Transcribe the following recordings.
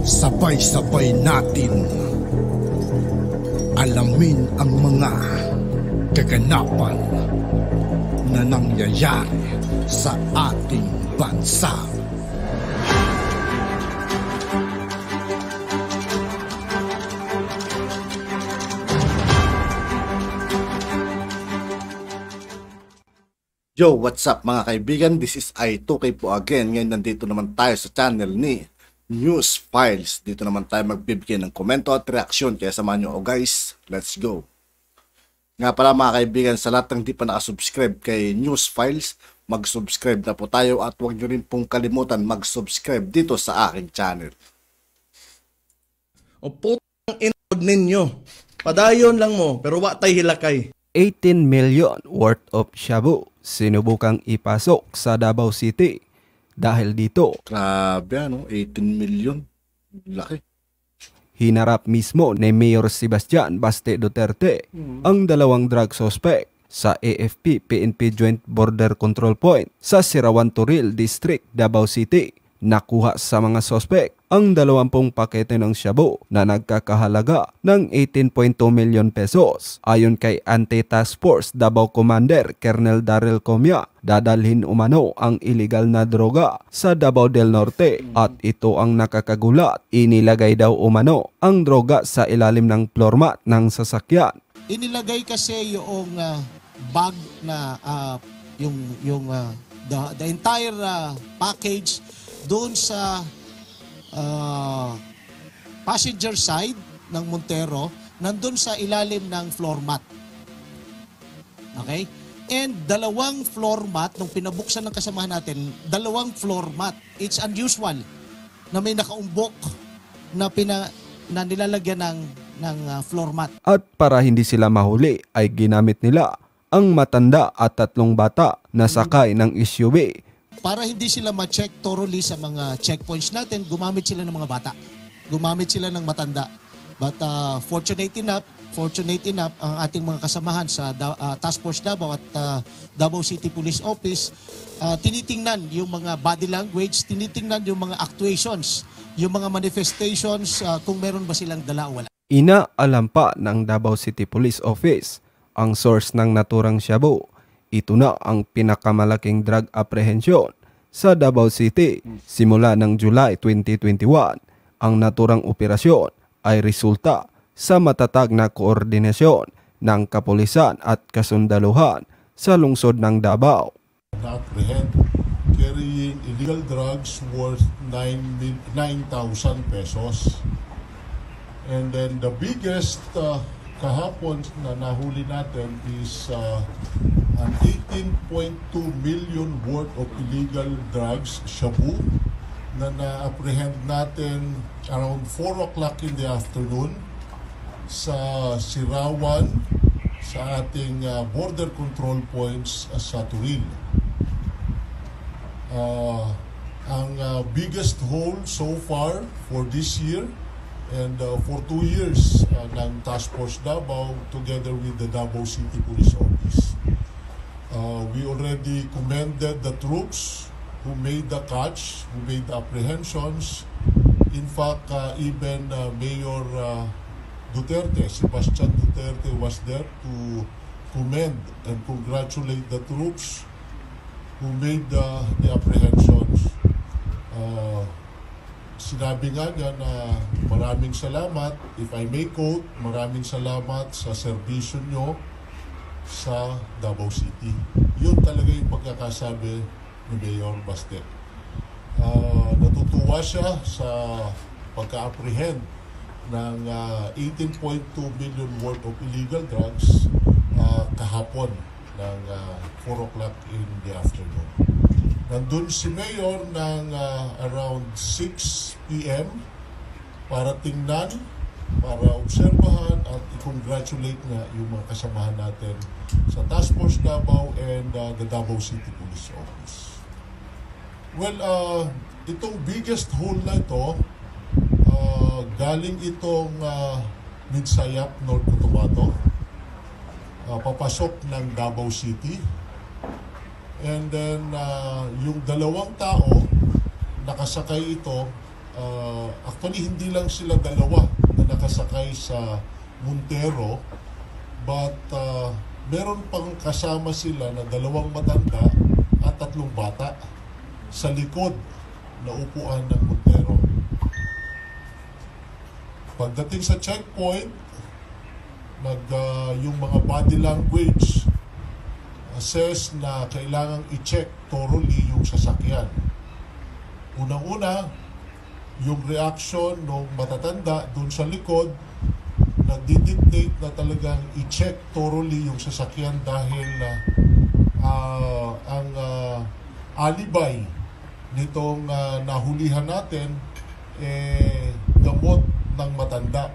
Sabay-sabay natin alamin ang mga kaganapan na nangyayari sa ating bansa. Yo, what's up mga kaibigan? This is I2K po again. Ngayon nandito naman tayo sa channel ni News Files. Dito naman tayo magbibigay ng komento at reaksyon. Kaya samahan nyo ako guys. Let's go. Nga pala mga kaibigan, sa lahat ng di pa nakasubscribe kay News Files, mag-subscribe na po tayo at huwag nyo rin pong kalimutan mag-subscribe dito sa aking channel. O putang inod ninyo. Padayon lang mo, pero wa tay hilakay. 18 million worth of shabu sinubukang ipasok sa Davao City. Dahil dito, Grabe ano, 18 million. Laki. hinarap mismo ni Mayor Sebastian Baste Duterte ang dalawang drug suspect sa AFP-PNP Joint Border Control Point sa Sirawan Turil District, Davao City. Nakuha sa mga suspect ang 20 pakete ng shabu na nagkakahalaga ng 18.2 million pesos. Ayon kay Anti-Task Force Davao Commander Colonel Daryl Comia, dadalhin umano ang illegal na droga sa Davao del Norte at ito ang nakakagulat. Inilagay daw umano ang droga sa ilalim ng floor mat ng sasakyan. Inilagay kasi yung bag na the entire package doon sa passenger side ng Montero, nandun sa ilalim ng floor mat. Okay? And dalawang floor mat, nung pinabuksan ng kasamahan natin, dalawang floor mat. It's unusual na may nakaumbok na nilalagyan ng floor mat. At para hindi sila mahuli ay ginamit nila ang matanda at 3 bata na sakay ng SUV. Para hindi sila ma-check thoroughly sa mga checkpoints natin, gumamit sila ng mga bata. Gumamit sila ng matanda. But fortunate enough, ang ating mga kasamahan sa Task Force Davao at Davao City Police Office, tinitingnan yung mga body language, tinitingnan yung mga actuations, yung mga manifestations, kung meron ba silang dala o wala. Inaalam pa ng Davao City Police Office ang source ng naturang shabu. Ito na ang pinakamalaking drug apprehension sa Davao City simula ng July 2021. Ang naturang operasyon ay resulta sa matatag na koordinasyon ng kapulisan at kasundaluhan sa lungsod ng Davao. Na-apprehend carrying illegal drugs worth 9,000 pesos. And then the biggest kahapon na nahuli natin is an 18.2 million worth of illegal drugs, shabu, na na-apprehend natin around 4 o'clock in the afternoon sa Sirawan, sa ating border control points sa Turil. Ang biggest haul so far for this year and for 2 years ng Task Force Davao together with the Davao City Police Office. We already commended the troops who made the catch, who made the apprehensions. In fact, even Mayor Duterte, Sebastian Duterte was there to commend and congratulate the troops who made the apprehensions. Sinabi nga niya na maraming salamat, if I may quote, maraming salamat sa serbisyo nyo sa Davao City. Yun talaga yung pagkakasabi ni Mayor Baste. Natutuwa siya sa pagka-apprehend ng 18.2 million worth of illegal drugs kahapon ng 4 o'clock in the afternoon. Nandun si Mayor ng around 6 p.m. para tingnan, para obserbahan at i-congratulate nga yung mga kasamahan natin sa Task Force Davao and the Davao City Police Office. Well, itong biggest hole na ito, galing itong Midsayap, North Cotabato, papasok ng Davao City. And then, yung dalawang tao, nakasakay ito Actually, hindi lang sila dalawa na nakasakay sa Montero, but meron pang kasama sila na 2 matanda at 3 bata sa likod na upuan ng Montero. Pagdating sa checkpoint, yung mga body language assess na kailangang i-check thoroughly yung sasakyan. Unang-una, yung reaction ng matatanda dun sa likod, nagdi-dictate na talagang i-check thoroughly yung sasakyan dahil ang alibay nitong nahulihan natin gamot ng matanda.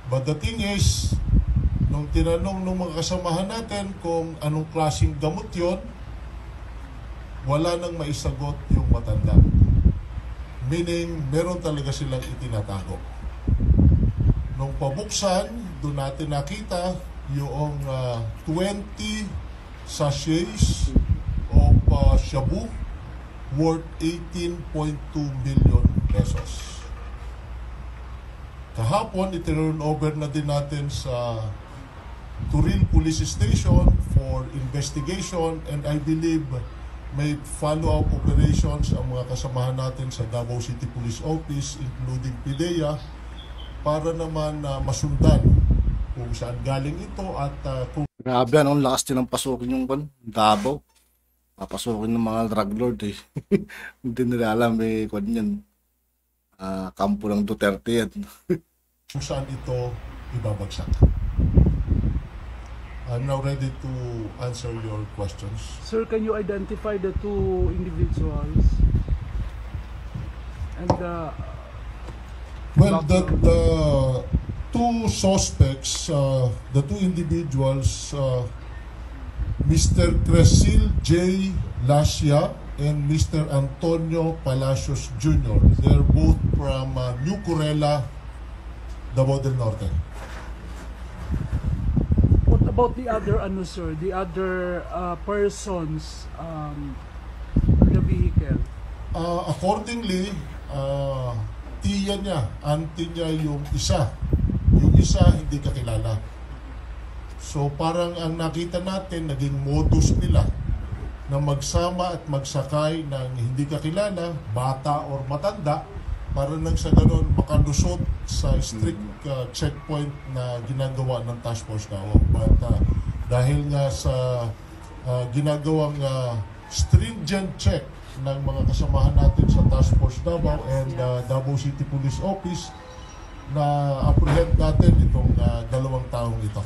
But the thing is, nung tinanong ng mga kasamahan natin kung anong klaseng gamot yon, wala nang maisagot yung matanda. Meaning, meron talaga silang itinatago. Nung pabuksan, doon natin nakita yung 20 sachets of shabu worth 18.2 million pesos. Kahapon, itinurn over na din natin sa Turil Police Station for investigation, and I believe may follow-up operations ang mga kasamahan natin sa Davao City Police Office, including PIDEA, para naman masundan kung saan galing ito at kung... Grabe, ang lakas din ng pasukin yung Davao. Papasukin ng mga drug lord eh. Hindi nila alam eh, kung yan. Kampo ng Duterte yan. kung saan ito ibabagsak. I'm now ready to answer your questions. Sir, can you identify the 2 individuals? And well, the 2 suspects, the 2 individuals, Mr. Crecil J. Lascia and Mr. Antonio Palacios Jr. They're both from New Corella, Davao del Norte. what about the other, sir, the other persons in the vehicle? Accordingly, tiya niya, auntie niya yung isa. Yung isa hindi kakilala. So parang ang nakita natin, naging modus nila na magsama at magsakay ng hindi kakilala, bata or matanda, para nang sa ganun makalusot sa strict checkpoint na ginagawa ng Task Force Davao. But dahil nga sa ginagawang stringent check ng mga kasamahan natin sa Task Force Davao and Davao City Police Office, na apprehend natin itong 2 taong ito.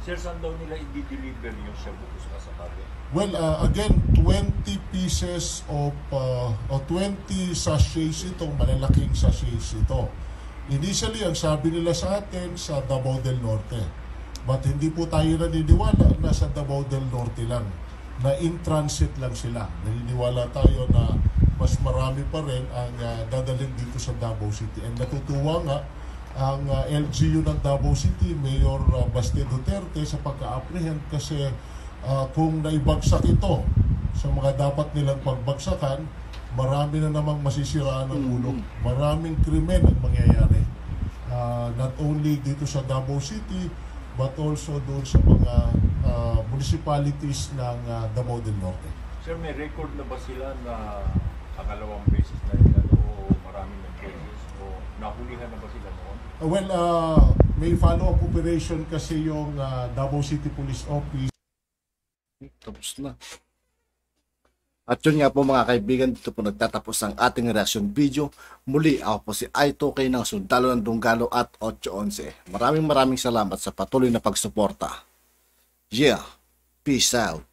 Sir, saan daw nila i-deliver yung shabu sa kasakali? Well, again, 20 pieces of, o 20 sachets itong malalaking sachets ito. Initially, ang sabi nila sa atin sa Davao del Norte. But hindi po tayo naniniwala na sa Davao del Norte lang, na in transit lang sila. Naniniwala tayo na mas marami pa rin ang dadalhin dito sa Davao City. And natutuwa nga ang LGU ng Davao City, Mayor Baste Duterte, sa pagka-apprehend kasi kung naibagsak ito sa mga dapat nilang pagbagsakan, marami na namang masisiraan ng ulo. Maraming krimen ang mangyayari. Not only dito sa Davao City, but also doon sa mga municipalities ng Davao del Norte. Sir, may record na ba sila na pangalawang beses na yan o maraming cases o nahulihan na ba sila noon? Well, may follow-up operation kasi yung Davao City Police Office. Tapos na. At yun nga po mga kaibigan, dito po nagtatapos ang ating reaction video. Muli, ako po si I2K ng Sundalo ng Dunggalo at 811. Maraming salamat sa patuloy na pagsuporta. Yeah, peace out.